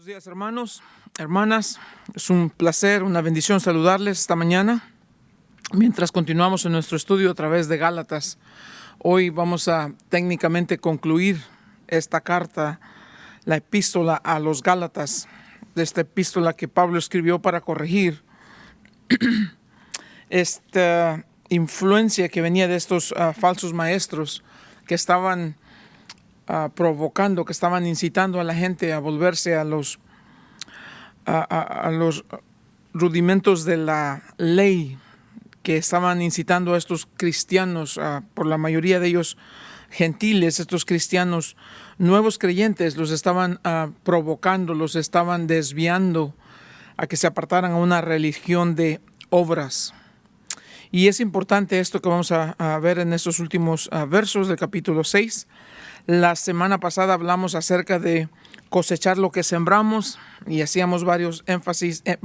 Buenos días, hermanos, hermanas. Es un placer, una bendición saludarles esta mañana. Mientras continuamos en nuestro estudio a través de Gálatas, hoy vamos a técnicamente concluir esta carta, la epístola a los Gálatas, de esta epístola que Pablo escribió para corregir esta influencia que venía de estos falsos maestros que estaban provocando, que estaban incitando a la gente a volverse a los rudimentos de la ley, que estaban incitando a estos cristianos, por la mayoría de ellos gentiles, estos cristianos nuevos creyentes, los estaban provocando, los estaban desviando a que se apartaran a una religión de obras. Y es importante esto que vamos a ver en estos últimos versos del capítulo 6. La semana pasada hablamos acerca de cosechar lo que sembramos y hacíamos varios énfasis en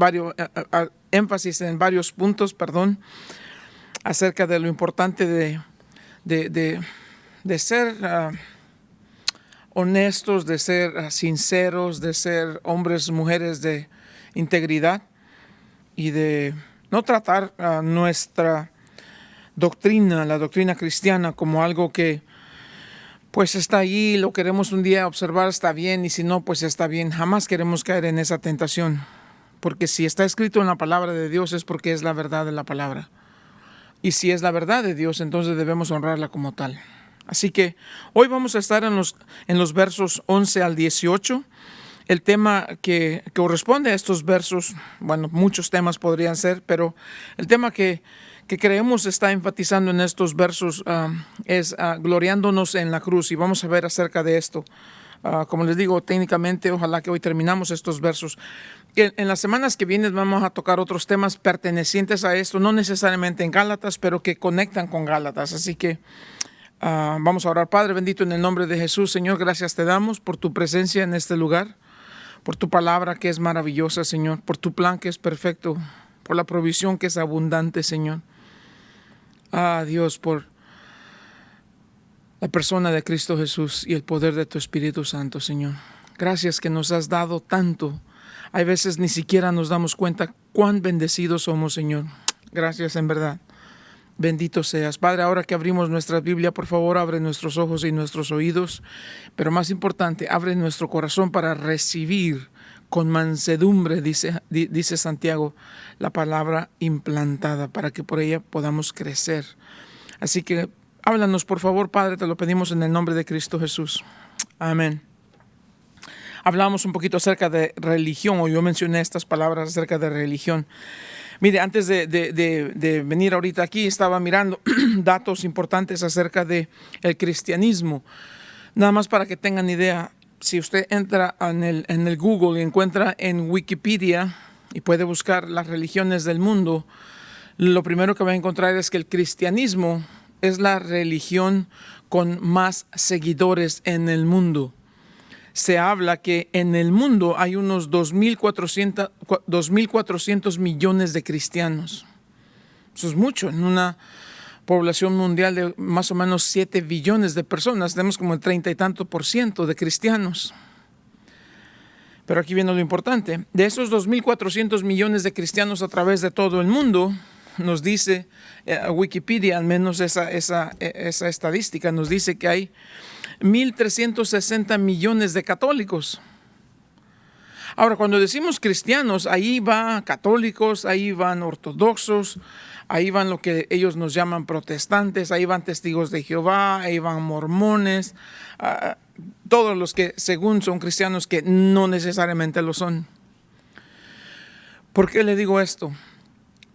varios puntos, acerca de lo importante de ser honestos, de ser sinceros, de ser hombres, mujeres de integridad y de no tratar nuestra doctrina, la doctrina cristiana, como algo que pues está ahí, lo queremos un día observar, está bien, y si no, pues está bien. Jamás queremos caer en esa tentación, porque si está escrito en la palabra de Dios es porque es la verdad de la palabra. Y si es la verdad de Dios, entonces debemos honrarla como tal. Así que hoy vamos a estar en los versos 11 al 18. El tema que corresponde a estos versos, bueno, muchos temas podrían ser, pero el tema que creemos está enfatizando en estos versos es gloriándonos en la cruz, y vamos a ver acerca de esto. Como les digo, técnicamente, ojalá que hoy terminamos estos versos. En las semanas que vienen vamos a tocar otros temas pertenecientes a esto, no necesariamente en Gálatas, pero que conectan con Gálatas. Así que vamos a orar. Padre bendito, en el nombre de Jesús, Señor, gracias te damos por tu presencia en este lugar, por tu palabra que es maravillosa, Señor, por tu plan que es perfecto, por la provisión que es abundante, Señor. Dios, por la persona de Cristo Jesús y el poder de tu Espíritu Santo, Señor. Gracias que nos has dado tanto. Hay veces ni siquiera nos damos cuenta cuán bendecidos somos, Señor. Gracias en verdad. Bendito seas. Padre, ahora que abrimos nuestra Biblia, por favor, abre nuestros ojos y nuestros oídos, pero más importante, abre nuestro corazón para recibir con mansedumbre, dice Santiago, la palabra implantada, para que por ella podamos crecer. Así que háblanos, por favor, Padre, te lo pedimos en el nombre de Cristo Jesús. Amén. Hablamos un poquito acerca de religión, o yo mencioné estas palabras acerca de religión. Mire, antes de venir ahorita aquí, estaba mirando datos importantes acerca del cristianismo. Nada más para que tengan idea, si usted entra en el Google y encuentra en Wikipedia y puede buscar las religiones del mundo, lo primero que va a encontrar es que el cristianismo es la religión con más seguidores en el mundo. Se habla que en el mundo hay unos 2.400 millones de cristianos. Eso es mucho. En una población mundial de más o menos 7 billones de personas, tenemos como el 30 y tanto % de cristianos. Pero aquí viene lo importante. De esos 2.400 millones de cristianos a través de todo el mundo, nos dice Wikipedia, al menos esa estadística, nos dice que hay 1.360 millones de católicos. Ahora, cuando decimos cristianos, ahí van católicos, ahí van ortodoxos, ahí van lo que ellos nos llaman protestantes, ahí van testigos de Jehová, ahí van mormones, todos los que según son cristianos que no necesariamente lo son. ¿Por qué le digo esto?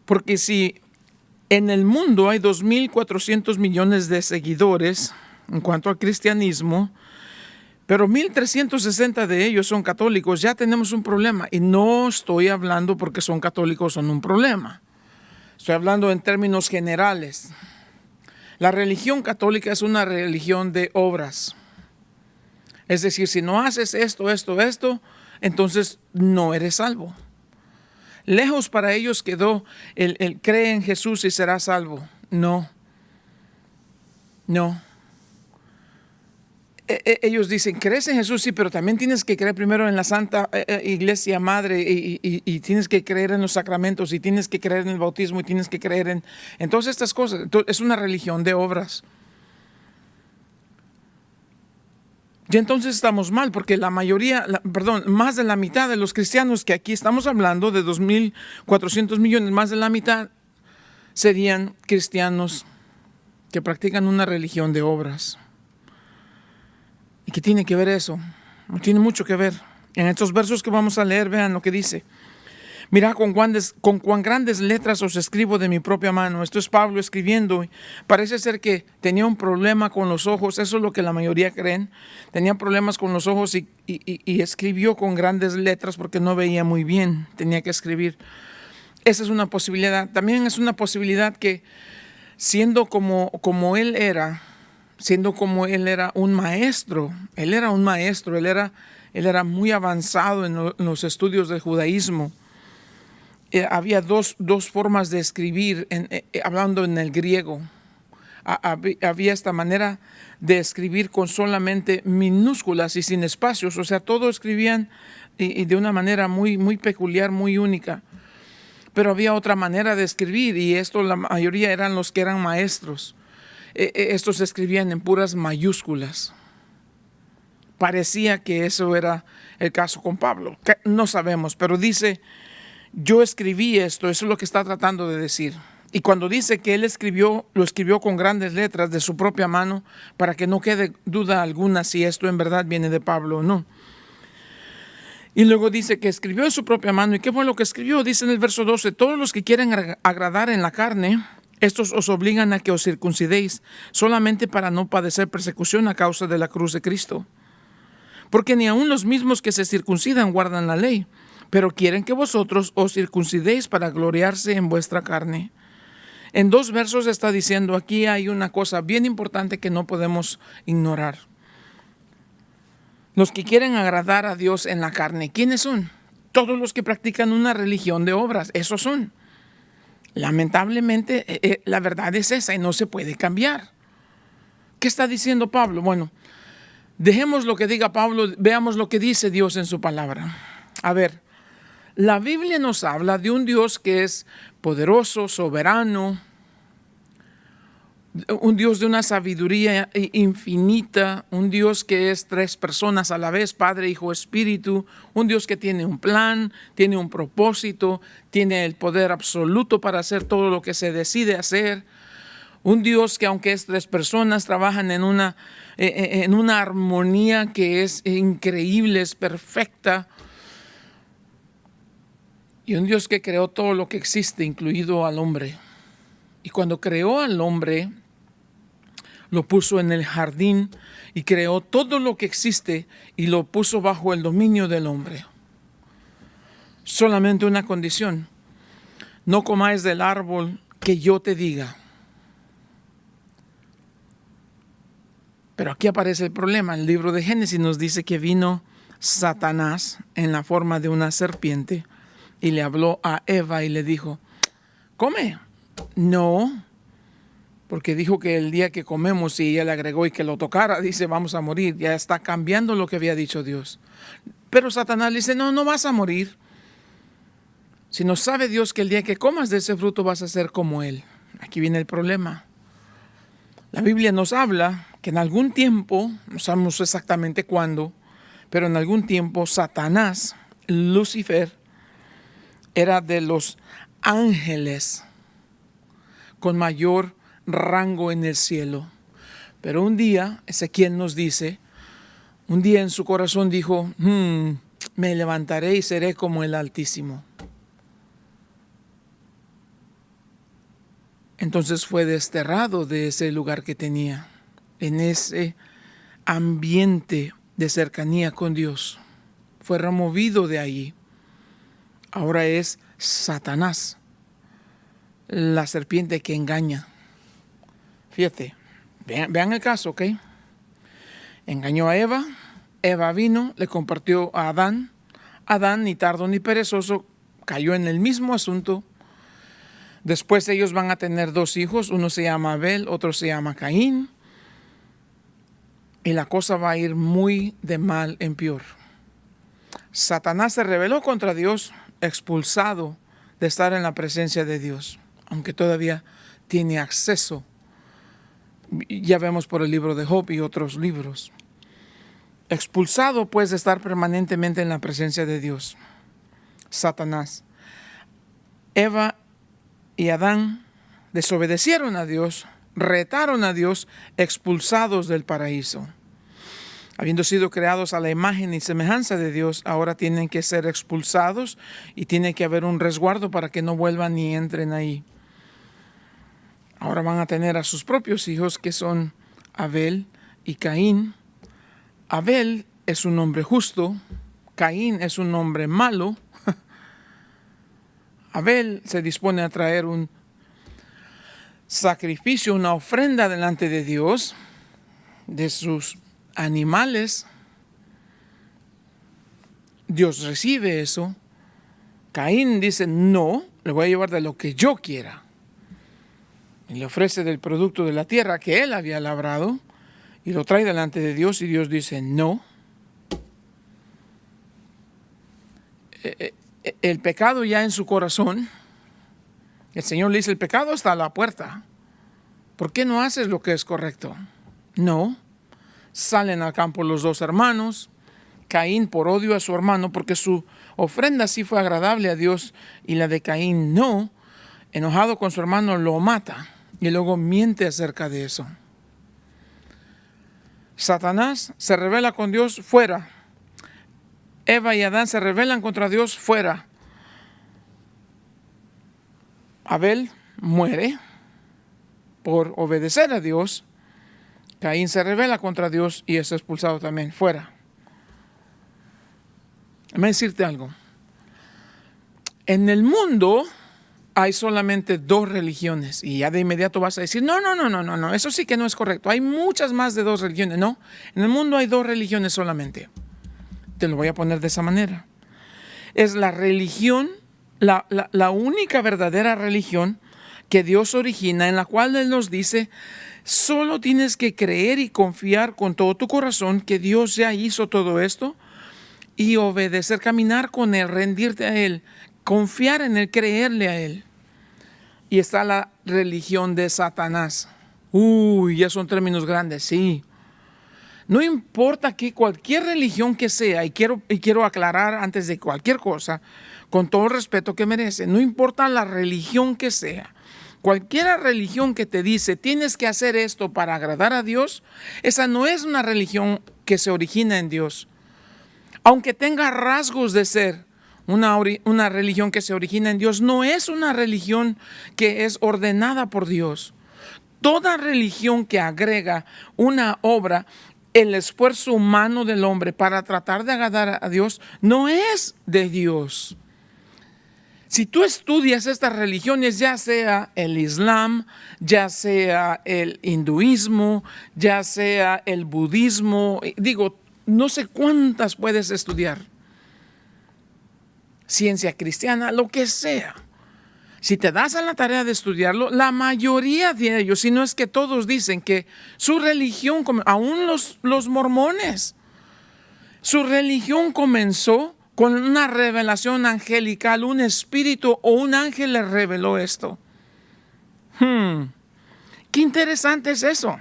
Porque si en el mundo hay 2.400 millones de seguidores en cuanto al cristianismo, pero 1.360 de ellos son católicos, ya tenemos un problema. Y no estoy hablando porque son católicos, son un problema. Estoy hablando en términos generales. La religión católica es una religión de obras. Es decir, si no haces esto, entonces no eres salvo. Lejos para ellos quedó el cree en Jesús y serás salvo. No. ellos dicen, ¿crees en Jesús? Sí, pero también tienes que creer primero en la Santa Iglesia Madre y tienes que creer en los sacramentos y tienes que creer en el bautismo y tienes que creer en todas estas cosas. Entonces, es una religión de obras. Y entonces estamos mal, porque la mayoría, más de la mitad de los cristianos que aquí estamos hablando, de 2.400 millones, más de la mitad serían cristianos que practican una religión de obras. ¿Y qué tiene que ver eso? Tiene mucho que ver. En estos versos que vamos a leer, vean lo que dice. Mirad con cuán grandes letras os escribo de mi propia mano. Esto es Pablo escribiendo. Parece ser que tenía un problema con los ojos. Eso es lo que la mayoría creen. Tenía problemas con los ojos y escribió con grandes letras porque no veía muy bien. Tenía que escribir. Esa es una posibilidad. También es una posibilidad que siendo como él era un maestro, él era muy avanzado en los estudios del judaísmo. Había dos formas de escribir, hablando en el griego. Había esta manera de escribir con solamente minúsculas y sin espacios, o sea, todo escribían y de una manera muy, muy peculiar, muy única. Pero había otra manera de escribir y la mayoría eran los que eran maestros. Estos escribían en puras mayúsculas. Parecía que eso era el caso con Pablo. No sabemos, pero dice, yo escribí esto, eso es lo que está tratando de decir. Y cuando dice que él lo escribió con grandes letras de su propia mano, para que no quede duda alguna si esto en verdad viene de Pablo o no. Y luego dice que escribió de su propia mano. ¿Y qué fue lo que escribió? Dice en el verso 12, todos los que quieren agradar en la carne, estos os obligan a que os circuncidéis, solamente para no padecer persecución a causa de la cruz de Cristo. Porque ni aun los mismos que se circuncidan guardan la ley, pero quieren que vosotros os circuncidéis para gloriarse en vuestra carne. En 2 versos está diciendo, aquí hay una cosa bien importante que no podemos ignorar. Los que quieren agradar a Dios en la carne, ¿quiénes son? Todos los que practican una religión de obras, esos son. Lamentablemente, la verdad es esa y no se puede cambiar. ¿Qué está diciendo Pablo? Bueno, dejemos lo que diga Pablo, veamos lo que dice Dios en su palabra. A ver, la Biblia nos habla de un Dios que es poderoso, soberano, un Dios de una sabiduría infinita, un Dios que es 3 personas a la vez, Padre, Hijo, Espíritu, un Dios que tiene un plan, tiene un propósito, tiene el poder absoluto para hacer todo lo que se decide hacer. Un Dios que aunque es 3 personas, trabajan en una armonía que es increíble, es perfecta. Y un Dios que creó todo lo que existe, incluido al hombre. Y cuando creó al hombre, lo puso en el jardín y creó todo lo que existe y lo puso bajo el dominio del hombre. Solamente una condición: no comáis del árbol que yo te diga. Pero aquí aparece el problema. El libro de Génesis nos dice que vino Satanás en la forma de una serpiente y le habló a Eva y le dijo, come. No, porque dijo que el día que comemos, y ella le agregó y que lo tocara, dice, vamos a morir. Ya está cambiando lo que había dicho Dios. Pero Satanás le dice, no vas a morir. Si no sabe Dios que el día que comas de ese fruto vas a ser como Él. Aquí viene el problema. La Biblia nos habla que en algún tiempo, no sabemos exactamente cuándo, pero en algún tiempo Satanás, Lucifer, era de los ángeles con mayor rango en el cielo. Pero un día, Ezequiel nos dice, un día en su corazón dijo, me levantaré y seré como el Altísimo. Entonces fue desterrado de ese lugar que tenía, en ese ambiente de cercanía con Dios. Fue removido de allí. Ahora es Satanás, la serpiente que engaña. Fíjate, vean el caso, ¿ok? Engañó a Eva, Eva vino, le compartió a Adán. Adán, ni tardo ni perezoso, cayó en el mismo asunto. Después ellos van a tener 2 hijos, uno se llama Abel, otro se llama Caín. y la cosa va a ir muy de mal en peor. Satanás se rebeló contra Dios, expulsado de estar en la presencia de Dios, aunque todavía tiene acceso. Ya vemos por el libro de Job y otros libros. Expulsado pues de estar permanentemente en la presencia de Dios. Satanás. Eva y Adán desobedecieron a Dios, retaron a Dios, expulsados del paraíso. Habiendo sido creados a la imagen y semejanza de Dios, ahora tienen que ser expulsados y tiene que haber un resguardo para que no vuelvan ni entren ahí. Ahora van a tener a sus propios hijos, que son Abel y Caín. Abel es un hombre justo, Caín es un hombre malo. Abel se dispone a traer un sacrificio, una ofrenda delante de Dios, de sus animales. Dios recibe eso. Caín dice, no, le voy a llevar de lo que yo quiera. Y le ofrece del producto de la tierra que él había labrado y lo trae delante de Dios y Dios dice, no. El pecado ya en su corazón, el Señor le dice, el pecado está a la puerta. ¿Por qué no haces lo que es correcto? No. Salen al campo los dos hermanos. Caín por odio a su hermano, porque su ofrenda sí fue agradable a Dios y la de Caín no. Enojado con su hermano lo mata y luego miente acerca de eso. Satanás se rebela con Dios, fuera. Eva y Adán se rebelan contra Dios, fuera. Abel muere por obedecer a Dios. Caín se rebela contra Dios y es expulsado también, fuera. Déjame decirte algo. En el mundo hay solamente dos religiones y ya de inmediato vas a decir, no, eso sí que no es correcto. Hay muchas más de dos religiones. No, en el mundo hay dos religiones solamente. Te lo voy a poner de esa manera. Es la religión, la única verdadera religión que Dios origina, en la cual Él nos dice, solo tienes que creer y confiar con todo tu corazón que Dios ya hizo todo esto y obedecer, caminar con Él, rendirte a Él, confiar en Él, creerle a Él. Y está la religión de Satanás. Ya son términos grandes, sí. No importa que cualquier religión que sea, y quiero aclarar antes de cualquier cosa, con todo el respeto que merece, no importa la religión que sea, cualquier religión que te dice tienes que hacer esto para agradar a Dios, esa no es una religión que se origina en Dios. Aunque tenga rasgos de ser una religión que se origina en Dios, no es una religión que es ordenada por Dios. Toda religión que agrega una obra, el esfuerzo humano del hombre para tratar de agradar a Dios, no es de Dios. Si tú estudias estas religiones, ya sea el Islam, ya sea el hinduismo, ya sea el budismo, no sé cuántas puedes estudiar, ciencia cristiana, lo que sea. Si te das a la tarea de estudiarlo, la mayoría de ellos, si no es que todos, dicen que su religión, aún los mormones, su religión comenzó con una revelación angelical, un espíritu o un ángel les reveló esto. Qué interesante es eso.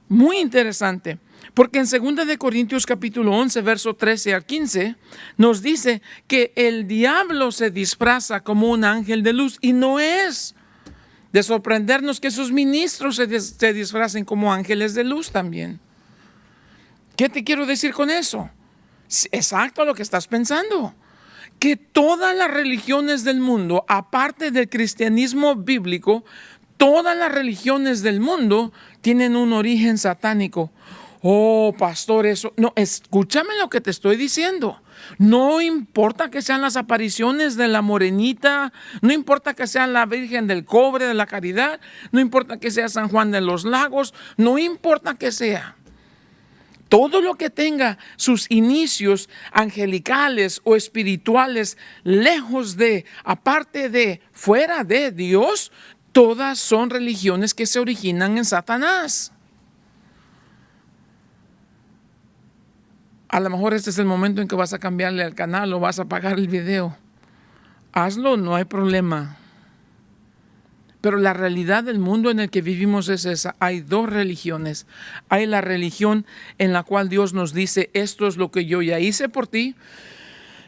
Muy interesante. Porque en 2 de Corintios capítulo 11, verso 13 al 15, nos dice que el diablo se disfraza como un ángel de luz y no es de sorprendernos que sus ministros se disfracen como ángeles de luz también. ¿Qué te quiero decir con eso? Exacto lo que estás pensando. Que todas las religiones del mundo, aparte del cristianismo bíblico, todas las religiones del mundo tienen un origen satánico. Oh, pastor, eso. No, escúchame lo que te estoy diciendo. No importa que sean las apariciones de la morenita, no importa que sea la Virgen del Cobre, de la Caridad, no importa que sea San Juan de los Lagos, no importa que sea. Todo lo que tenga sus inicios angelicales o espirituales, lejos de, aparte de, fuera de Dios, todas son religiones que se originan en Satanás. A lo mejor este es el momento en que vas a cambiarle al canal o vas a apagar el video. Hazlo, no hay problema. Pero la realidad del mundo en el que vivimos es esa. Hay dos religiones. Hay la religión en la cual Dios nos dice, esto es lo que yo ya hice por ti.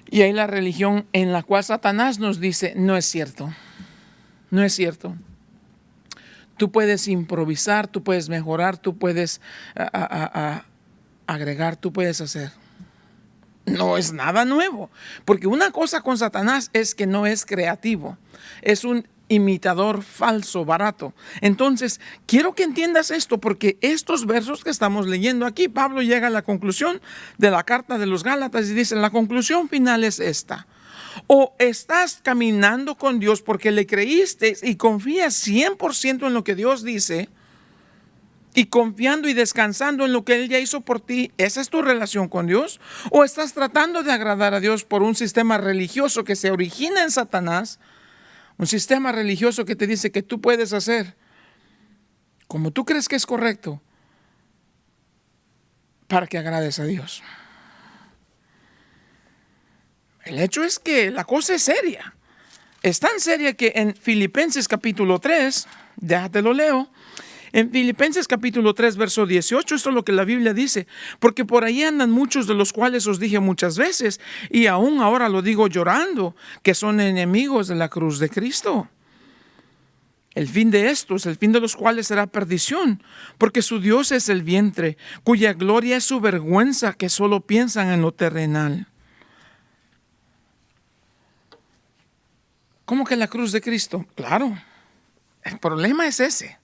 Y hay la religión en la cual Satanás nos dice, no es cierto. No es cierto. Tú puedes improvisar, tú puedes mejorar, tú puedes agregar, tú puedes hacer. No es nada nuevo. Porque una cosa con Satanás es que no es creativo. Es un imitador falso, barato. Entonces, quiero que entiendas esto, porque estos versos que estamos leyendo aquí, Pablo llega a la conclusión de la carta de los Gálatas y dice, la conclusión final es esta. O estás caminando con Dios porque le creíste y confías 100% en lo que Dios dice, y confiando y descansando en lo que Él ya hizo por ti, ¿esa es tu relación con Dios? ¿O estás tratando de agradar a Dios por un sistema religioso que se origina en Satanás? Un sistema religioso que te dice que tú puedes hacer como tú crees que es correcto para que agrades a Dios. El hecho es que la cosa es seria. Es tan seria que en Filipenses capítulo 3, déjate lo leo. En Filipenses capítulo 3, verso 18, esto es lo que la Biblia dice. Porque por ahí andan muchos de los cuales os dije muchas veces, y aún ahora lo digo llorando, que son enemigos de la cruz de Cristo. El fin de estos, el fin de los cuales será perdición, porque su Dios es el vientre, cuya gloria es su vergüenza, que solo piensan en lo terrenal. ¿Cómo que la cruz de Cristo? Claro, el problema es ese.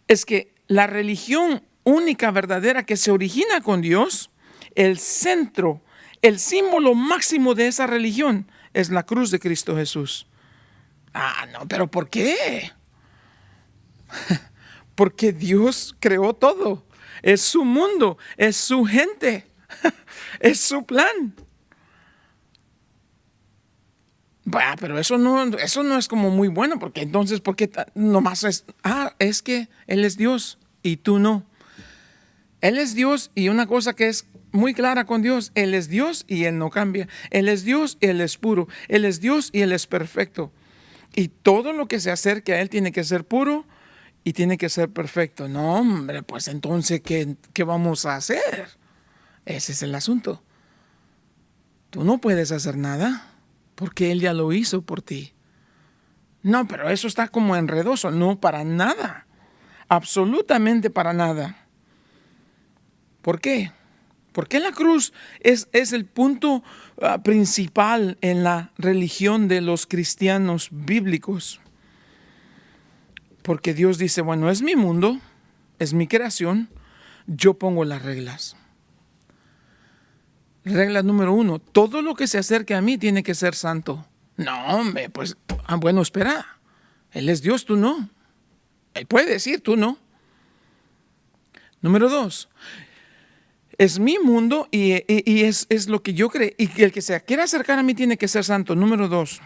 Es que la religión única, verdadera, que se origina con Dios, el centro, el símbolo máximo de esa religión es la cruz de Cristo Jesús. Ah, no, pero ¿por qué? Porque Dios creó todo. Es su mundo, es su gente, es su plan. Bah, pero eso no es como muy bueno, porque entonces, ¿por qué nomás es que Él es Dios y tú no? Él es Dios, y una cosa que es muy clara con Dios, Él es Dios y Él no cambia. Él es Dios y Él es puro. Él es Dios y Él es perfecto. Y todo lo que se acerque a Él tiene que ser puro y tiene que ser perfecto. No, hombre, pues entonces, ¿qué vamos a hacer? Ese es el asunto. Tú no puedes hacer nada, porque Él ya lo hizo por ti. No, pero eso está como enredoso. No, para nada. Absolutamente para nada. ¿Por qué? Porque la cruz es el punto principal en la religión de los cristianos bíblicos. Porque Dios dice, bueno, es mi mundo, es mi creación, yo pongo las reglas. Regla número 1, todo lo que se acerque a mí tiene que ser santo. No, hombre, pues, bueno, espera. Él es Dios, tú no. Él puede decir, tú no. Número 2, es mi mundo y es lo que yo creo. Y que el que se quiera acercar a mí tiene que ser santo. Número 2,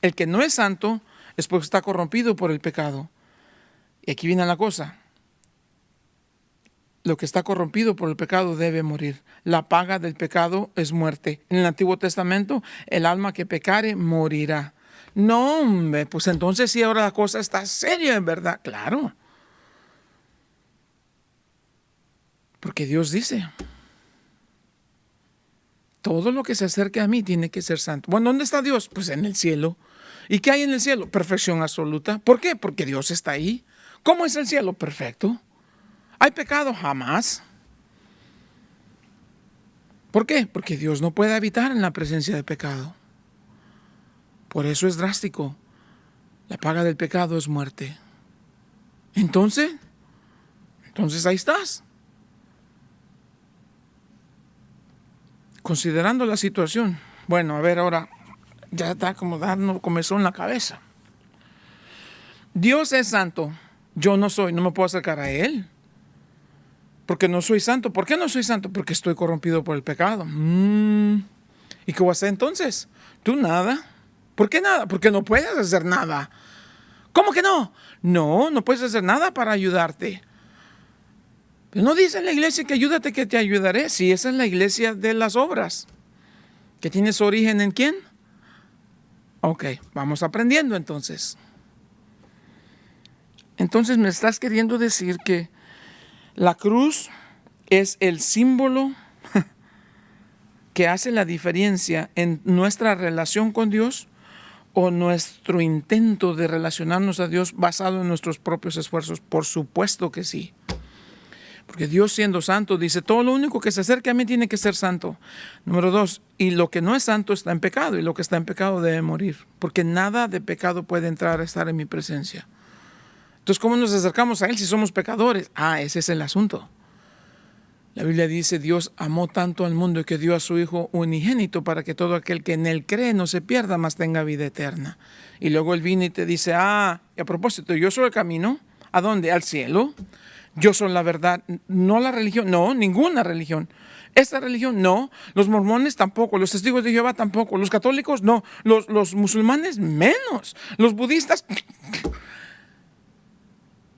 el que no es santo es porque está corrompido por el pecado. Y aquí viene la cosa. Lo que está corrompido por el pecado debe morir. La paga del pecado es muerte. En el Antiguo Testamento, el alma que pecare morirá. No, hombre, pues entonces sí, ahora la cosa está seria, en verdad. Claro. Porque Dios dice, todo lo que se acerque a mí tiene que ser santo. Bueno, ¿dónde está Dios? Pues en el cielo. ¿Y qué hay en el cielo? Perfección absoluta. ¿Por qué? Porque Dios está ahí. ¿Cómo es el cielo? Perfecto. ¿Hay pecado? Jamás. ¿Por qué? Porque Dios no puede habitar en la presencia de pecado. Por eso es drástico. La paga del pecado es muerte. Entonces ahí estás. Considerando la situación. Bueno, a ver, ahora ya está como dando comezón en la cabeza. Dios es santo. Yo no soy, no me puedo acercar a Él. Porque no soy santo. ¿Por qué no soy santo? Porque estoy corrompido por el pecado. ¿Y qué voy a hacer entonces? Tú nada. ¿Por qué nada? Porque no puedes hacer nada. ¿Cómo que no? No puedes hacer nada para ayudarte. Pero no dice en la iglesia que ayúdate que te ayudaré. Si esa es la iglesia de las obras. ¿Que tiene su origen en quién? Ok, vamos aprendiendo entonces. Entonces me estás queriendo decir que la cruz es el símbolo que hace la diferencia en nuestra relación con Dios o nuestro intento de relacionarnos a Dios basado en nuestros propios esfuerzos. Por supuesto que sí. Porque Dios, siendo santo, dice, todo lo único que se acerque a mí tiene que ser santo. Número 2, y lo que no es santo está en pecado, y lo que está en pecado debe morir, porque nada de pecado puede entrar a estar en mi presencia. Entonces, ¿cómo nos acercamos a Él si somos pecadores? Ese es el asunto. La Biblia dice, Dios amó tanto al mundo que dio a su Hijo unigénito para que todo aquel que en Él cree no se pierda, mas tenga vida eterna. Y luego Él viene y te dice, y a propósito, yo soy el camino. ¿A dónde? Al cielo. Yo soy la verdad, no la religión, no, ninguna religión. Esta religión, no. Los mormones tampoco, los testigos de Jehová tampoco, los católicos, no. Los musulmanes, menos. Los budistas,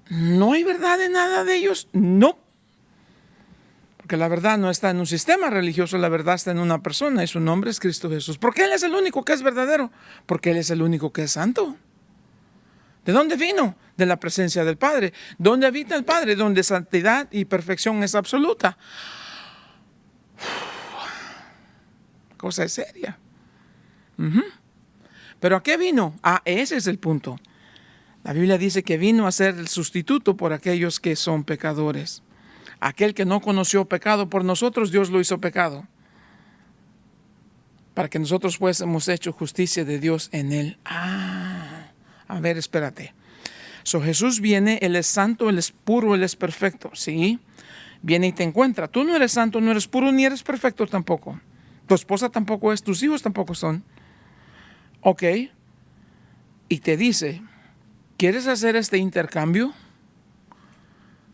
no hay verdad en nada de ellos, no. Porque la verdad no está en un sistema religioso, la verdad está en una persona y su nombre es Cristo Jesús. ¿Por qué Él es el único que es verdadero? Porque Él es el único que es santo. ¿De dónde vino? De la presencia del Padre. ¿Dónde habita el Padre? Donde santidad y perfección es absoluta. Cosa seria. ¿Pero a qué vino? Ese es el punto. La Biblia dice que vino a ser el sustituto por aquellos que son pecadores. Aquel que no conoció pecado por nosotros, Dios lo hizo pecado. Para que nosotros fuésemos hecho justicia de Dios en Él. A ver, espérate. Jesús viene, Él es santo, Él es puro, Él es perfecto, ¿sí? Viene y te encuentra. Tú no eres santo, no eres puro, ni eres perfecto tampoco. Tu esposa tampoco es, tus hijos tampoco son. Ok. Y te dice, ¿quieres hacer este intercambio?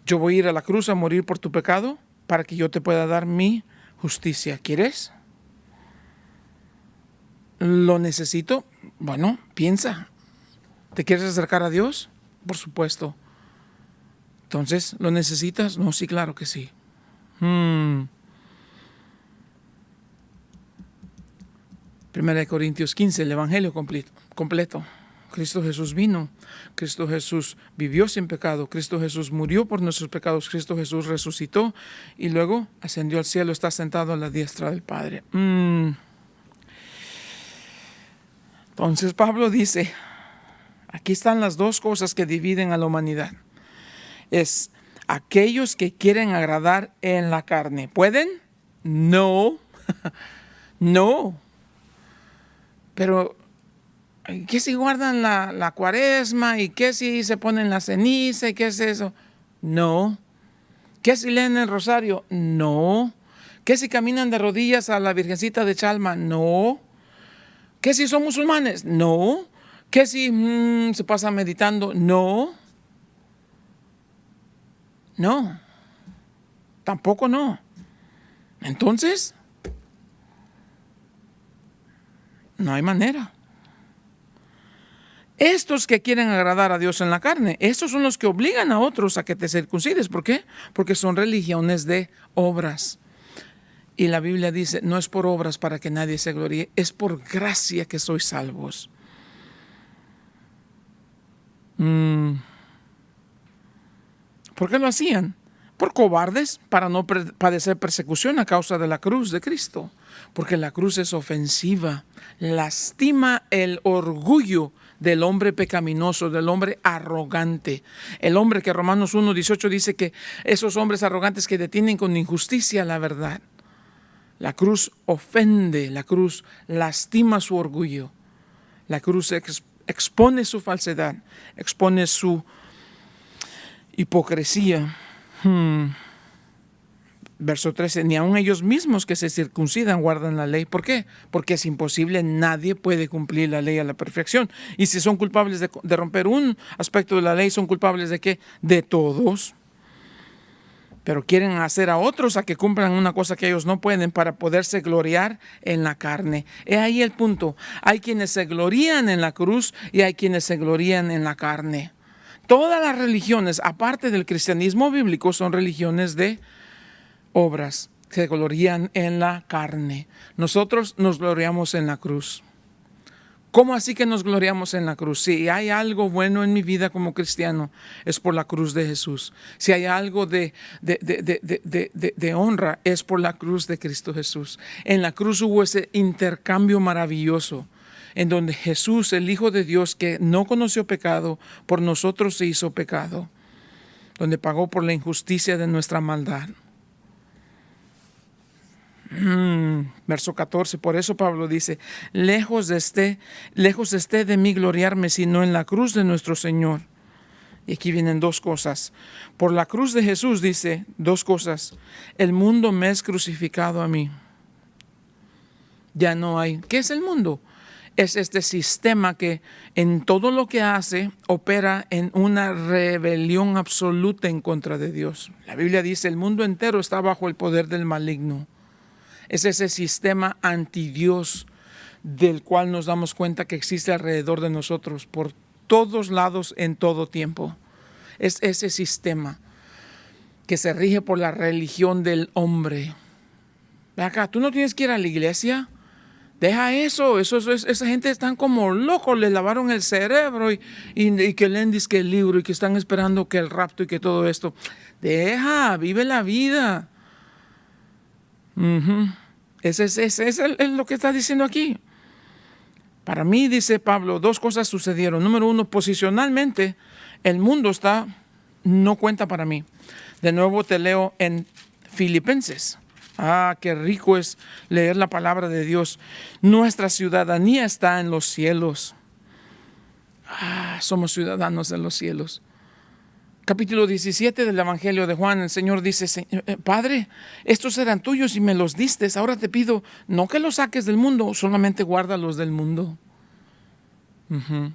Yo voy a ir a la cruz a morir por tu pecado para que yo te pueda dar mi justicia. ¿Quieres? ¿Lo necesito? Bueno, piensa. ¿Te quieres acercar a Dios? Por supuesto. Entonces, ¿lo necesitas? No, sí, claro que sí. 1 Corintios 15, el Evangelio completo. Cristo Jesús vino. Cristo Jesús vivió sin pecado. Cristo Jesús murió por nuestros pecados. Cristo Jesús resucitó y luego ascendió al cielo. Está sentado a la diestra del Padre. Entonces Pablo dice, aquí están las dos cosas que dividen a la humanidad. Es aquellos que quieren agradar en la carne. ¿Pueden? No. No. Pero, ¿qué si guardan la cuaresma? ¿Y qué si se ponen la ceniza? ¿Y qué es eso? No. ¿Qué si leen el rosario? No. ¿Qué si caminan de rodillas a la Virgencita de Chalma? No. ¿Qué si son musulmanes? No. ¿Qué si se pasan meditando? No. No. Tampoco no. Entonces, no hay manera. Estos que quieren agradar a Dios en la carne, estos son los que obligan a otros a que te circuncides. ¿Por qué? Porque son religiones de obras. Y la Biblia dice, no es por obras para que nadie se gloríe, es por gracia que sois salvos. ¿Por qué lo hacían? Por cobardes, para no padecer persecución a causa de la cruz de Cristo. Porque la cruz es ofensiva, lastima el orgullo del hombre pecaminoso, del hombre arrogante. El hombre que Romanos 1:18 dice que esos hombres arrogantes que detienen con injusticia la verdad. La cruz ofende, la cruz lastima su orgullo. La cruz expone su falsedad, expone su hipocresía. Verso 13, ni aun ellos mismos que se circuncidan guardan la ley. ¿Por qué? Porque es imposible, nadie puede cumplir la ley a la perfección. Y si son culpables de romper un aspecto de la ley, ¿son culpables de qué? De todos. Pero quieren hacer a otros a que cumplan una cosa que ellos no pueden para poderse gloriar en la carne. He ahí el punto. Hay quienes se glorían en la cruz y hay quienes se glorían en la carne. todas las religiones, aparte del cristianismo bíblico, son religiones de obras. Se glorían en la carne. Nosotros nos gloriamos en la cruz. ¿Cómo así que nos gloriamos en la cruz? Si hay algo bueno en mi vida como cristiano, es por la cruz de Jesús. Si hay algo de honra, es por la cruz de Cristo Jesús. En la cruz hubo ese intercambio maravilloso, en donde Jesús, el Hijo de Dios, que no conoció pecado, por nosotros se hizo pecado, donde pagó por la injusticia de nuestra maldad. Verso 14, por eso Pablo dice, lejos esté de mí gloriarme, sino en la cruz de nuestro Señor. Y aquí vienen dos cosas. Por la cruz de Jesús dice dos cosas. El mundo me es crucificado a mí. Ya no hay. ¿Qué es el mundo? Es este sistema que en todo lo que hace opera en una rebelión absoluta en contra de Dios. La Biblia dice, el mundo entero está bajo el poder del maligno. Es ese sistema anti-Dios del cual nos damos cuenta que existe alrededor de nosotros, por todos lados, en todo tiempo. Es ese sistema que se rige por la religión del hombre. Ve acá, tú no tienes que ir a la iglesia. Deja eso, esa gente están como locos, le lavaron el cerebro y que leen disque el libro y que están esperando que el rapto y que todo esto. Deja, vive la vida. Ese es lo que está diciendo aquí. Para mí, dice Pablo, dos cosas sucedieron. Número uno, posicionalmente, el mundo no cuenta para mí. De nuevo te leo en Filipenses. Qué rico es leer la palabra de Dios. Nuestra ciudadanía está en los cielos. Somos ciudadanos de los cielos. Capítulo 17 del Evangelio de Juan, el Señor dice, Padre, estos eran tuyos y me los diste. Ahora te pido, no que los saques del mundo, solamente guárdalos del mundo.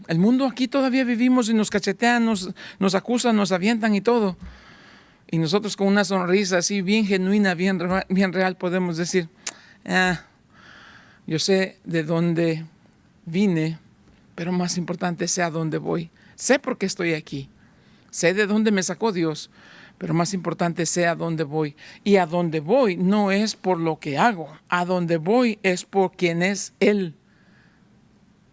El mundo aquí todavía vivimos y nos cachetean, nos acusan, nos avientan y todo. Y nosotros con una sonrisa así bien genuina, bien real, podemos decir, yo sé de dónde vine, pero más importante, sé a dónde voy. Sé por qué estoy aquí. Sé de dónde me sacó Dios, pero más importante, sé a dónde voy. Y a dónde voy no es por lo que hago. A dónde voy es por quien es Él,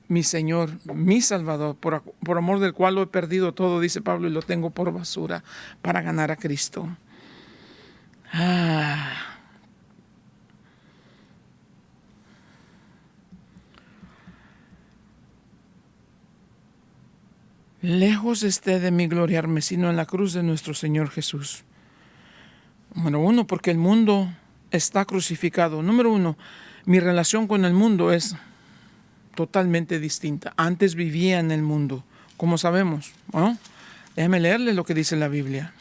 mi Señor, mi Salvador, por amor del cual lo he perdido todo, dice Pablo, y lo tengo por basura para ganar a Cristo. Lejos esté de mí gloriarme, sino en la cruz de nuestro Señor Jesús. Número uno, porque el mundo está crucificado. Número uno, mi relación con el mundo es totalmente distinta. Antes vivía en el mundo, como sabemos, ¿no? Déjame leerle lo que dice la Biblia.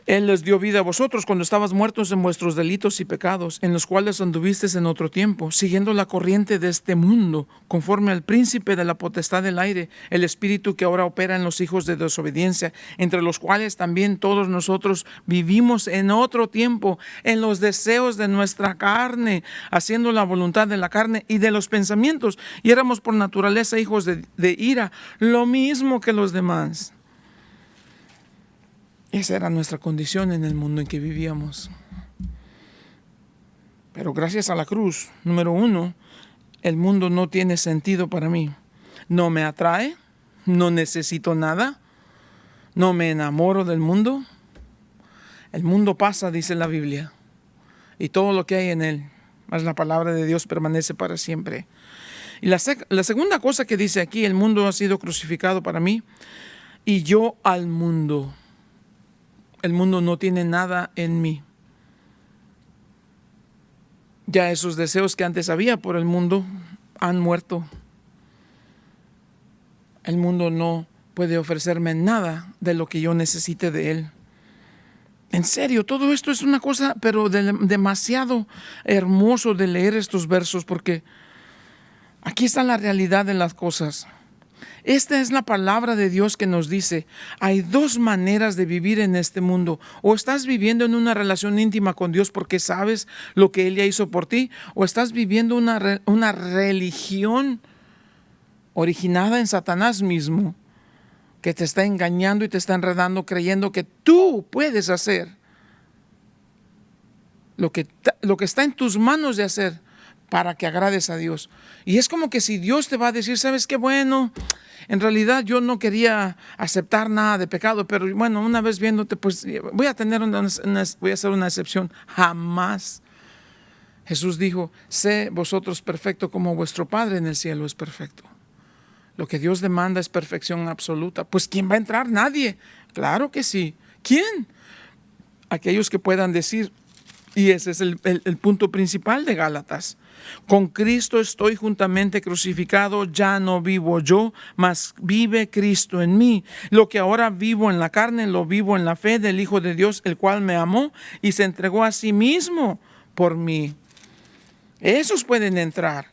Él les dio vida a vosotros cuando estabas muertos en vuestros delitos y pecados, en los cuales anduvisteis en otro tiempo, siguiendo la corriente de este mundo, conforme al príncipe de la potestad del aire, el espíritu que ahora opera en los hijos de desobediencia, entre los cuales también todos nosotros vivimos en otro tiempo, en los deseos de nuestra carne, haciendo la voluntad de la carne y de los pensamientos, y éramos por naturaleza hijos de ira, lo mismo que los demás. Esa era nuestra condición en el mundo en que vivíamos. Pero gracias a la cruz, número uno, el mundo no tiene sentido para mí. No me atrae, no necesito nada, no me enamoro del mundo. El mundo pasa, dice la Biblia, y todo lo que hay en él, más la palabra de Dios permanece para siempre. Y la segunda cosa que dice aquí, el mundo ha sido crucificado para mí y yo al mundo. El mundo no tiene nada en mí. Ya esos deseos que antes había por el mundo han muerto. El mundo no puede ofrecerme nada de lo que yo necesite de él. En serio, todo esto es una cosa, pero demasiado hermoso de leer estos versos, porque aquí está la realidad de las cosas. Esta es la palabra de Dios que nos dice, hay dos maneras de vivir en este mundo. O estás viviendo en una relación íntima con Dios porque sabes lo que Él ya hizo por ti, o estás viviendo una religión originada en Satanás mismo, que te está engañando y te está enredando creyendo que tú puedes hacer lo que está en tus manos de hacer para que agrades a Dios. Y es como que si Dios te va a decir, ¿sabes qué? Bueno, en realidad yo no quería aceptar nada de pecado, pero bueno, una vez viéndote, pues voy a hacer una excepción. Jamás. Jesús dijo, sé vosotros perfectos como vuestro Padre en el cielo es perfecto. Lo que Dios demanda es perfección absoluta. Pues ¿quién va a entrar? Nadie. Claro que sí. ¿Quién? Aquellos que puedan decir, y ese es el punto principal de Gálatas. Con Cristo estoy juntamente crucificado, ya no vivo yo, mas vive Cristo en mí. Lo que ahora vivo en la carne, lo vivo en la fe del Hijo de Dios, el cual me amó y se entregó a sí mismo por mí. Esos pueden entrar.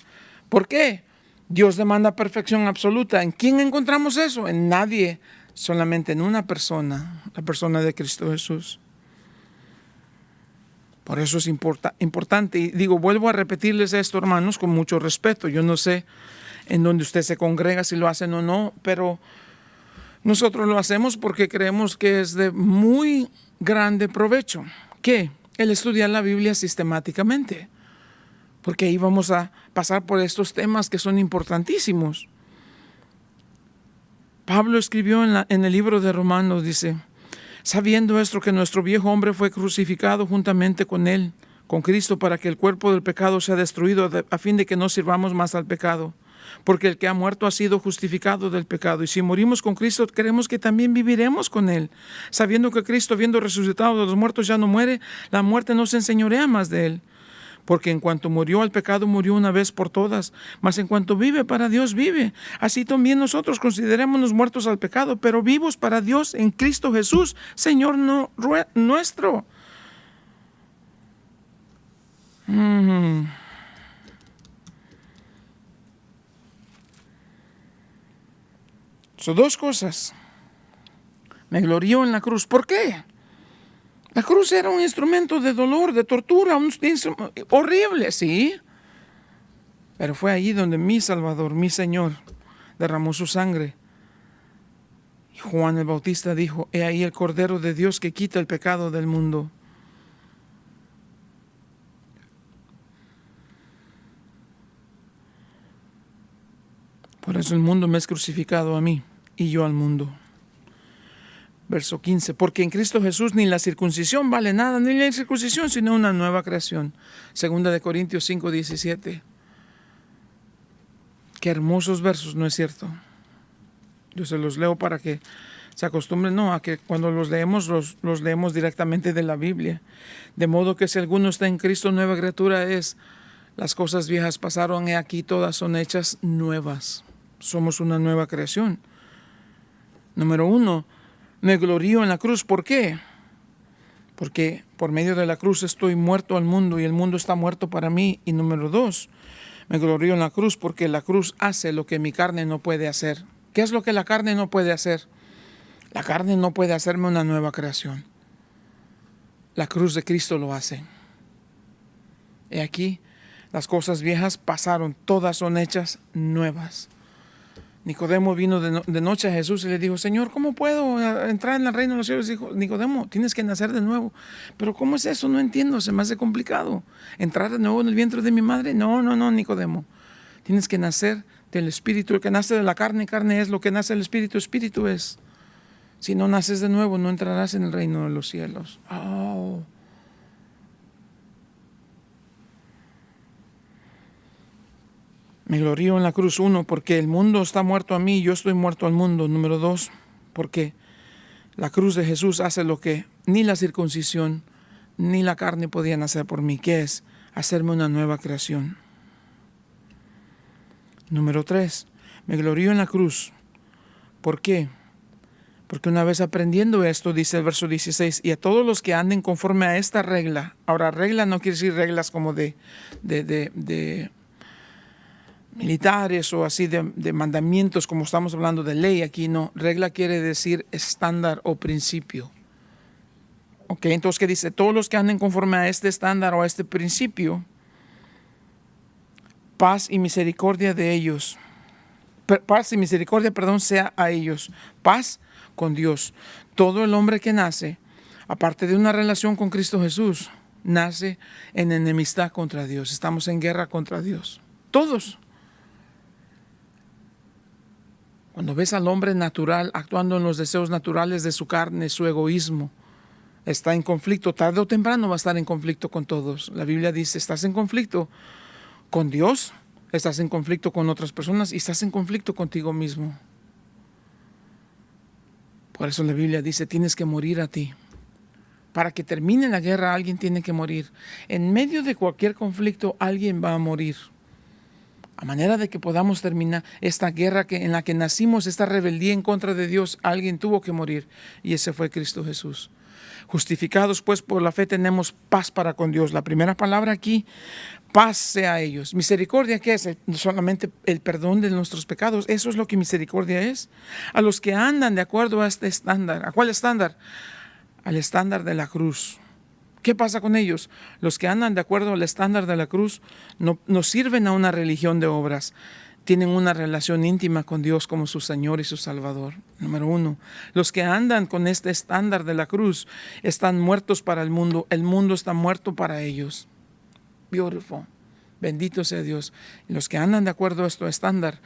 ¿Por qué? Dios demanda perfección absoluta. ¿En quién encontramos eso? En nadie, solamente en una persona, la persona de Cristo Jesús. Por eso es importante. Y digo, vuelvo a repetirles esto, hermanos, con mucho respeto. Yo no sé en dónde usted se congrega, si lo hacen o no, pero nosotros lo hacemos porque creemos que es de muy grande provecho. ¿Qué? El estudiar la Biblia sistemáticamente. Porque ahí vamos a pasar por estos temas que son importantísimos. Pablo escribió en el libro de Romanos, dice, sabiendo esto que nuestro viejo hombre fue crucificado juntamente con él, con Cristo, para que el cuerpo del pecado sea destruido, a fin de que no sirvamos más al pecado. Porque el que ha muerto ha sido justificado del pecado. Y si morimos con Cristo, creemos que también viviremos con él. Sabiendo que Cristo, habiendo resucitado de los muertos, ya no muere, la muerte no se enseñorea más de él. Porque en cuanto murió al pecado, murió una vez por todas. Mas en cuanto vive, para Dios vive. Así también nosotros considerémonos muertos al pecado, pero vivos para Dios en Cristo Jesús, Señor nuestro. Son dos cosas. Me glorío en la cruz. ¿Por qué? La cruz era un instrumento de dolor, de tortura, horrible, sí. Pero fue allí donde mi Salvador, mi Señor, derramó su sangre. Y Juan el Bautista dijo, he ahí el Cordero de Dios que quita el pecado del mundo. Por eso el mundo me es crucificado a mí y yo al mundo. Verso 15, porque en Cristo Jesús ni la circuncisión vale nada, ni la incircuncisión, sino una nueva creación. Segunda de Corintios 5, 17. Qué hermosos versos, ¿no es cierto? Yo se los leo para que se acostumbren, no, a que cuando los leemos directamente de la Biblia. De modo que si alguno está en Cristo, nueva criatura es. Las cosas viejas pasaron, he aquí todas son hechas nuevas. Somos una nueva creación. Número 1, me glorío en la cruz. ¿Por qué? Porque por medio de la cruz estoy muerto al mundo y el mundo está muerto para mí. Y número 2, me glorío en la cruz porque la cruz hace lo que mi carne no puede hacer. ¿Qué es lo que la carne no puede hacer? La carne no puede hacerme una nueva creación. La cruz de Cristo lo hace. He aquí, las cosas viejas pasaron, todas son hechas nuevas. Nicodemo vino de noche a Jesús y le dijo, Señor, ¿cómo puedo entrar en el reino de los cielos? Dijo, Nicodemo, tienes que nacer de nuevo. Pero ¿cómo es eso? No entiendo, se me hace complicado. ¿Entrar de nuevo en el vientre de mi madre? No, Nicodemo. Tienes que nacer del Espíritu. El que nace de la carne, carne es. Lo que nace del Espíritu, Espíritu es. Si no naces de nuevo, no entrarás en el reino de los cielos. Oh. Me glorío en la cruz, 1, porque el mundo está muerto a mí y yo estoy muerto al mundo. Número 2, porque la cruz de Jesús hace lo que ni la circuncisión ni la carne podían hacer por mí, que es hacerme una nueva creación. Número 3, me glorío en la cruz. ¿Por qué? Porque una vez aprendiendo esto, dice el verso 16, y a todos los que anden conforme a esta regla. Ahora, regla no quiere decir reglas como de militares o así de mandamientos, como estamos hablando de ley aquí, no. Regla quiere decir estándar o principio. Ok, entonces, ¿qué dice? Todos los que anden conforme a este estándar o a este principio, paz y misericordia de ellos. paz y misericordia, perdón, sea a ellos. Paz con Dios. Todo el hombre que nace, aparte de una relación con Cristo Jesús, nace en enemistad contra Dios. Estamos en guerra contra Dios. Todos. Cuando ves al hombre natural actuando en los deseos naturales de su carne, su egoísmo, está en conflicto. Tarde o temprano va a estar en conflicto con todos. La Biblia dice, estás en conflicto con Dios, estás en conflicto con otras personas y estás en conflicto contigo mismo. Por eso la Biblia dice, tienes que morir a ti. Para que termine la guerra, alguien tiene que morir. En medio de cualquier conflicto, alguien va a morir. A manera de que podamos terminar esta guerra en la que nacimos, esta rebeldía en contra de Dios, alguien tuvo que morir. Y ese fue Cristo Jesús. Justificados pues por la fe tenemos paz para con Dios. La primera palabra aquí, paz sea a ellos. Misericordia, ¿qué es? Solamente el perdón de nuestros pecados. Eso es lo que misericordia es. A los que andan de acuerdo a este estándar. ¿A cuál estándar? Al estándar de la cruz. ¿Qué pasa con ellos? Los que andan de acuerdo al estándar de la cruz no sirven a una religión de obras. Tienen una relación íntima con Dios como su Señor y su Salvador. Número 1. Los que andan con este estándar de la cruz están muertos para el mundo. El mundo está muerto para ellos. Beautiful. Bendito sea Dios. Los que andan de acuerdo a este estándar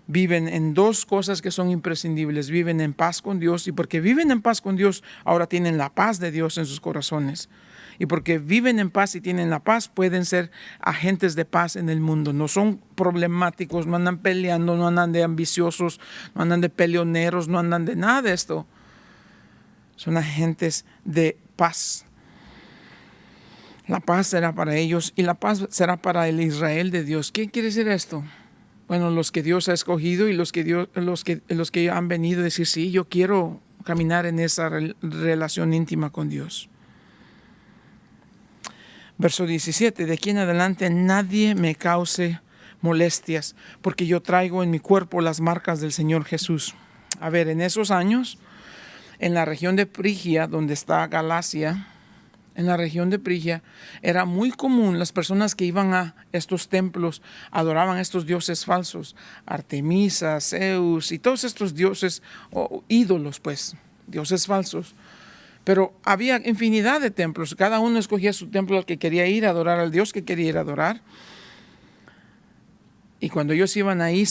viven en dos cosas que son imprescindibles. Viven en paz con Dios, y porque viven en paz con Dios, ahora tienen la paz de Dios en sus corazones. Y porque viven en paz y tienen la paz, pueden ser agentes de paz en el mundo. No son problemáticos, no andan peleando, no andan de ambiciosos, no andan de peleoneros, no andan de nada de esto. Son agentes de paz. La paz será para ellos y la paz será para el Israel de Dios. ¿Qué quiere decir esto? Bueno, los que Dios ha escogido y los que han venido a decir, sí, yo quiero caminar en esa relación íntima con Dios. Verso 17, de aquí en adelante nadie me cause molestias, porque yo traigo en mi cuerpo las marcas del Señor Jesús. A ver, en esos años, en la región de Frigia, donde está Galacia, en la región de Frigia, era muy común las personas que iban a estos templos, adoraban a estos dioses falsos, Artemisa, Zeus y todos estos dioses, o ídolos pues, dioses falsos. Pero había infinidad de templos, cada uno escogía su templo al que quería ir a adorar, al Dios que quería ir a adorar. Y cuando ellos iban ahí,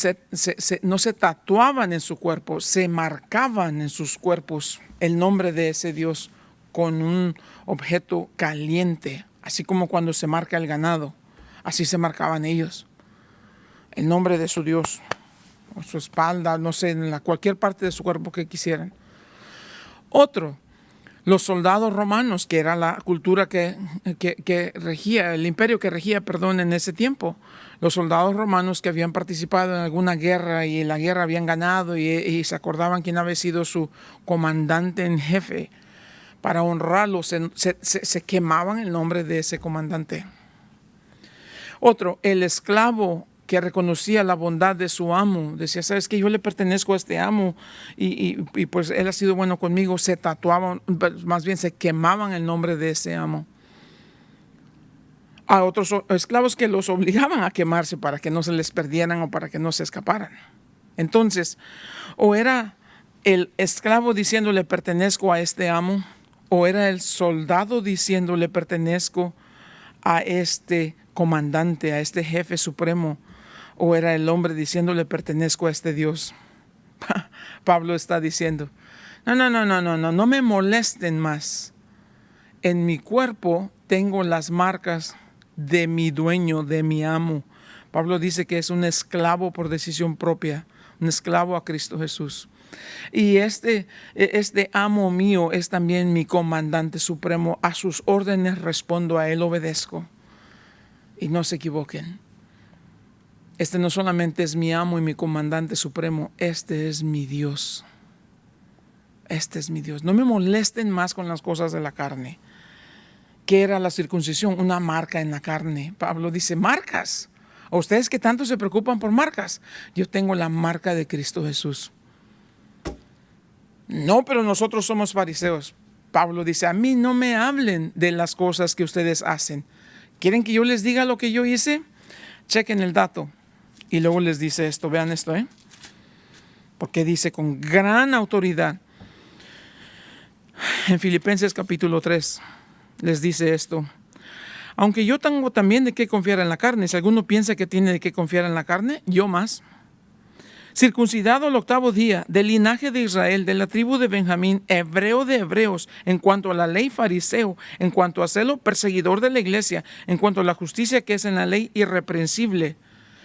no se tatuaban en su cuerpo, se marcaban en sus cuerpos el nombre de ese Dios con un objeto caliente, así como cuando se marca el ganado, así se marcaban ellos. El nombre de su Dios, o su espalda, no sé, en cualquier parte de su cuerpo que quisieran. Otro, los soldados romanos, que era la cultura que regía, el imperio que regía, en ese tiempo. Los soldados romanos que habían participado en alguna guerra y en la guerra habían ganado y se acordaban quién había sido su comandante en jefe. Para honrarlo, se quemaban el nombre de ese comandante. Otro, el esclavo que reconocía la bondad de su amo, decía, sabes que yo le pertenezco a este amo y pues él ha sido bueno conmigo, se tatuaban, más bien se quemaban el nombre de ese amo. A otros esclavos que los obligaban a quemarse para que no se les perdieran o para que no se escaparan. Entonces, o era el esclavo diciéndole pertenezco a este amo, o era el soldado diciéndole pertenezco a este comandante, a este jefe supremo, o era el hombre diciéndole pertenezco a este Dios. Pablo está diciendo, no me molesten más. En mi cuerpo tengo las marcas de mi dueño, de mi amo. Pablo dice que es un esclavo por decisión propia, un esclavo a Cristo Jesús. Y este amo mío es también mi comandante supremo. A sus órdenes respondo, a él obedezco. Y no se equivoquen. Este no solamente es mi amo y mi comandante supremo, este es mi Dios. Este es mi Dios. No me molesten más con las cosas de la carne. ¿Qué era la circuncisión? Una marca en la carne. Pablo dice, marcas. ¿A ustedes que tanto se preocupan por marcas? Yo tengo la marca de Cristo Jesús. No, pero nosotros somos fariseos. Pablo dice, a mí no me hablen de las cosas que ustedes hacen. ¿Quieren que yo les diga lo que yo hice? Chequen el dato. Y luego les dice esto, vean esto, porque dice con gran autoridad en Filipenses capítulo 3, les dice esto: aunque yo tengo también de qué confiar en la carne, si alguno piensa que tiene de qué confiar en la carne, yo más. Circuncidado al 8º día, del linaje de Israel, de la tribu de Benjamín, hebreo de hebreos, en cuanto a la ley, fariseo, en cuanto a celo, perseguidor de la iglesia, en cuanto a la justicia que es en la ley, irreprensible.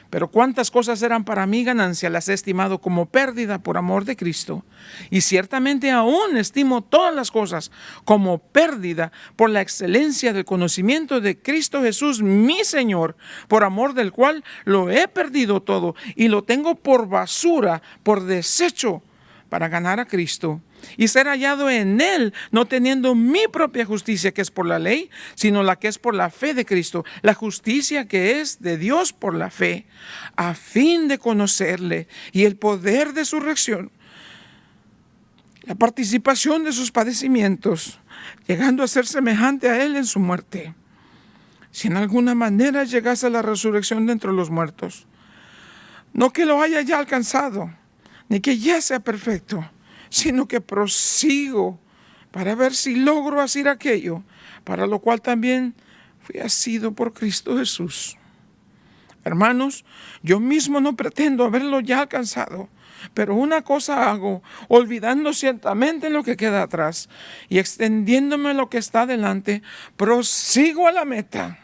Pero cuántas cosas eran para mí ganancia, las he estimado como pérdida por amor de Cristo. Y ciertamente aún estimo todas las cosas como pérdida por la excelencia del conocimiento de Cristo Jesús, mi Señor, por amor del cual lo he perdido todo y lo tengo por basura, por desecho, para ganar a Cristo y ser hallado en Él, no teniendo mi propia justicia que es por la ley, sino la que es por la fe de Cristo, la justicia que es de Dios por la fe, a fin de conocerle y el poder de su resurrección, la participación de sus padecimientos, llegando a ser semejante a Él en su muerte, si en alguna manera llegase a la resurrección de entre los muertos. No que lo haya ya alcanzado, ni que ya sea perfecto, sino que prosigo para ver si logro hacer aquello, para lo cual también fui asido por Cristo Jesús. Hermanos, yo mismo no pretendo haberlo ya alcanzado, pero una cosa hago, olvidando ciertamente lo que queda atrás y extendiéndome a lo que está delante, prosigo a la meta,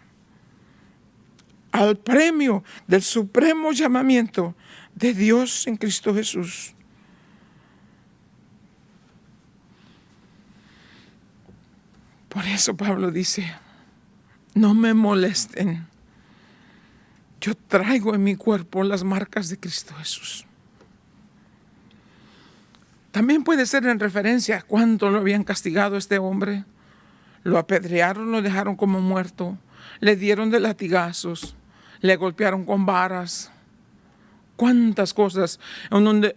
al premio del supremo llamamiento de Dios en Cristo Jesús. Por eso Pablo dice, no me molesten. Yo traigo en mi cuerpo las marcas de Cristo Jesús. También puede ser en referencia a cuánto lo habían castigado a este hombre. Lo apedrearon, lo dejaron como muerto, le dieron de latigazos, le golpearon con varas. Cuántas cosas. En donde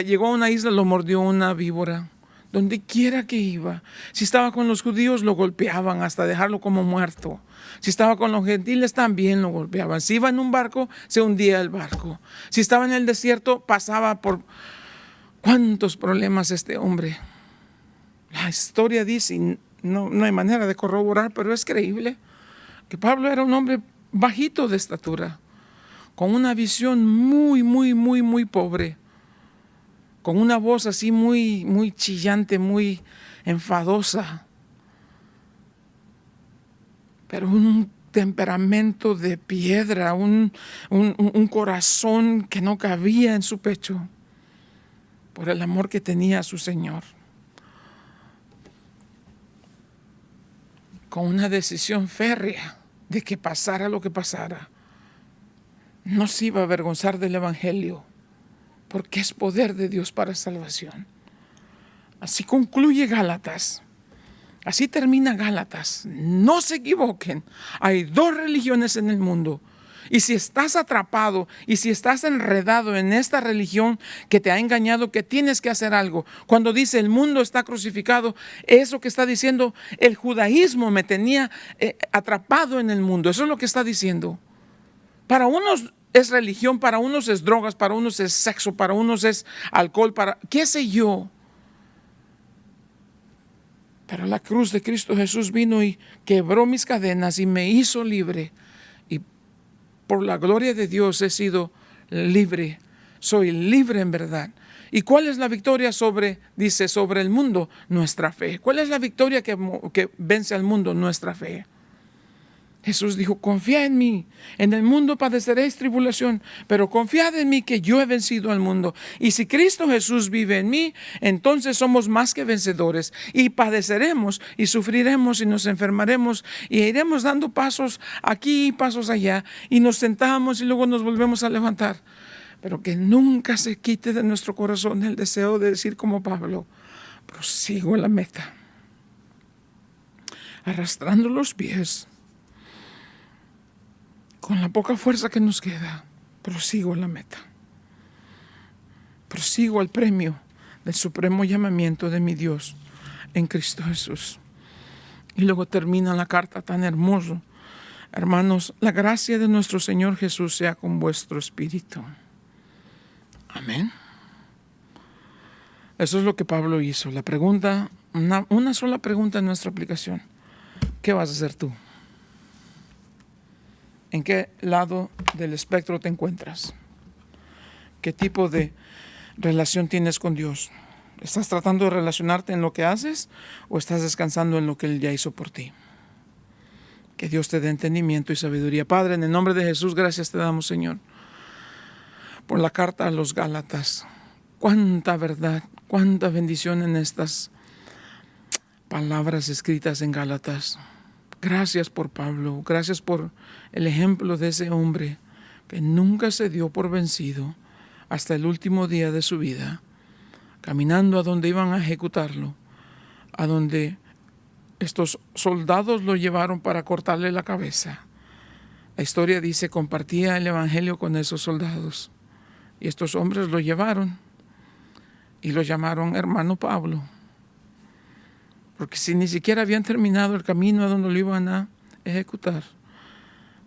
llegó a una isla, lo mordió una víbora. Donde quiera que iba. Si estaba con los judíos, lo golpeaban hasta dejarlo como muerto. Si estaba con los gentiles, también lo golpeaban. Si iba en un barco, se hundía el barco. Si estaba en el desierto, pasaba por cuántos problemas este hombre. La historia dice, y no hay manera de corroborar, pero es creíble, que Pablo era un hombre bajito de estatura, con una visión muy pobre, con una voz así muy chillante, muy enfadosa, pero un temperamento de piedra, un corazón que no cabía en su pecho por el amor que tenía a su Señor. Con una decisión férrea de que pasara lo que pasara, no se iba a avergonzar del Evangelio, porque es poder de Dios para salvación. Así concluye Gálatas. Así termina Gálatas. No se equivoquen. Hay dos religiones en el mundo. Y si estás atrapado y si estás enredado en esta religión que te ha engañado, que tienes que hacer algo. Cuando dice el mundo está crucificado, eso que está diciendo, el judaísmo me tenía atrapado en el mundo. Eso es lo que está diciendo. Para unos es religión, para unos es drogas, para unos es sexo, para unos es alcohol, para qué sé yo. Pero la cruz de Cristo Jesús vino y quebró mis cadenas y me hizo libre. Y por la gloria de Dios he sido libre. Soy libre en verdad. ¿Y cuál es la victoria sobre el mundo? Nuestra fe. ¿Cuál es la victoria que vence al mundo? Nuestra fe. Jesús dijo, confía en mí, en el mundo padeceréis tribulación, pero confiad en mí que yo he vencido al mundo. Y si Cristo Jesús vive en mí, entonces somos más que vencedores y padeceremos y sufriremos y nos enfermaremos y iremos dando pasos aquí y pasos allá y nos sentamos y luego nos volvemos a levantar. Pero que nunca se quite de nuestro corazón el deseo de decir como Pablo, prosigo a la meta, arrastrando los pies. Con la poca fuerza que nos queda, prosigo a la meta. Prosigo al premio del supremo llamamiento de mi Dios en Cristo Jesús. Y luego termina la carta tan hermoso. Hermanos, la gracia de nuestro Señor Jesús sea con vuestro espíritu. Amén. Eso es lo que Pablo hizo. La pregunta, una sola pregunta en nuestra aplicación. ¿Qué vas a hacer tú? ¿En qué lado del espectro te encuentras? ¿Qué tipo de relación tienes con Dios? ¿Estás tratando de relacionarte en lo que haces o estás descansando en lo que Él ya hizo por ti? Que Dios te dé entendimiento y sabiduría. Padre, en el nombre de Jesús, gracias te damos, Señor, por la carta a los Gálatas. Cuánta verdad, cuánta bendición en estas palabras escritas en Gálatas. Gracias por Pablo, gracias por el ejemplo de ese hombre que nunca se dio por vencido hasta el último día de su vida, caminando a donde iban a ejecutarlo, a donde estos soldados lo llevaron para cortarle la cabeza. La historia dice, compartía el evangelio con esos soldados. Y estos hombres lo llevaron y lo llamaron hermano Pablo. Porque si ni siquiera habían terminado el camino a donde lo iban a ejecutar,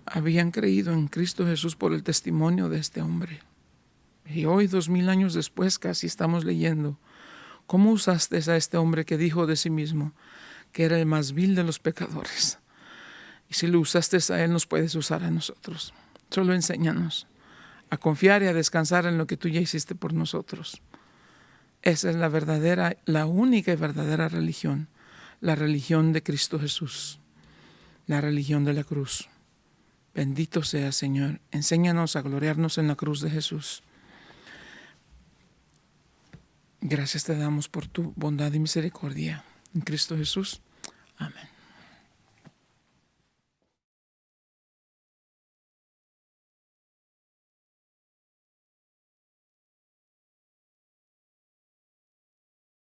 habían creído en Cristo Jesús por el testimonio de este hombre. Y hoy, 2000 años después, casi estamos leyendo cómo usaste a este hombre que dijo de sí mismo que era el más vil de los pecadores. Y si lo usaste a él, nos puedes usar a nosotros. Solo enséñanos a confiar y a descansar en lo que tú ya hiciste por nosotros. Esa es la verdadera, la única y verdadera religión, la religión de Cristo Jesús, la religión de la cruz. Bendito sea, Señor. Enséñanos a gloriarnos en la cruz de Jesús. Gracias te damos por tu bondad y misericordia. En Cristo Jesús. Amén.